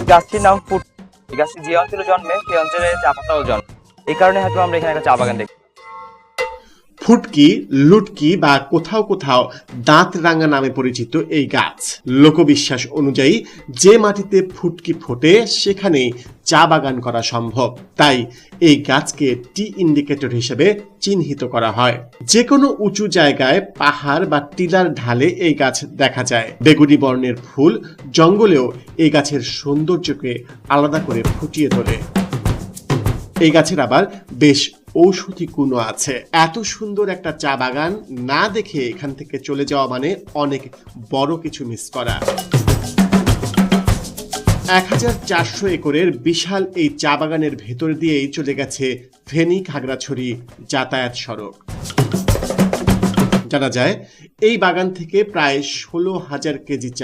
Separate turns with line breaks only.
গাছটির নাম ফুট। এই গাছটি যে অঞ্চলে জন্মে সেই অঞ্চলে চা পাতাও জন্মে। এই কারণে হয়তো আমরা এখানে একটা চা বাগান দেখি।
ফুটকি, লুটকি বা কোথাও কোথাও দাঁত রাঙা নামে পরিচিত এই গাছ, লোকবিশ্বাস অনুযায়ী যে মাটিতে ফুটকি ফোটে সেখানেই চা বাগান করা সম্ভব। তাই এই গাছকে টি ইন্ডিকেটর হিসেবে চিহ্নিত করা হয়। যে কোনো উঁচু জায়গায়, পাহাড় বা টিলার ঢালে এই গাছ দেখা যায়। বেগুনি বর্ণের ফুল জঙ্গলেও এই গাছের সৌন্দর্যকে আলাদা করে ফুটিয়ে তোলে। এই গাছের আবার বেশ ঔষধি গুণ আছে। এত সুন্দর একটা চা বাগান না দেখে এখান থেকে চলে যাওয়া মানে অনেক বড় কিছু মিস করা। 1400 একরের বিশাল এই চা বাগানের ভেতর দিয়েই চলে গেছে ফেনী-খাগড়াছড়ি যাতায়াত সড়ক। জানা যায় এই বাগান থেকে প্রায় 16,000 কেজি চা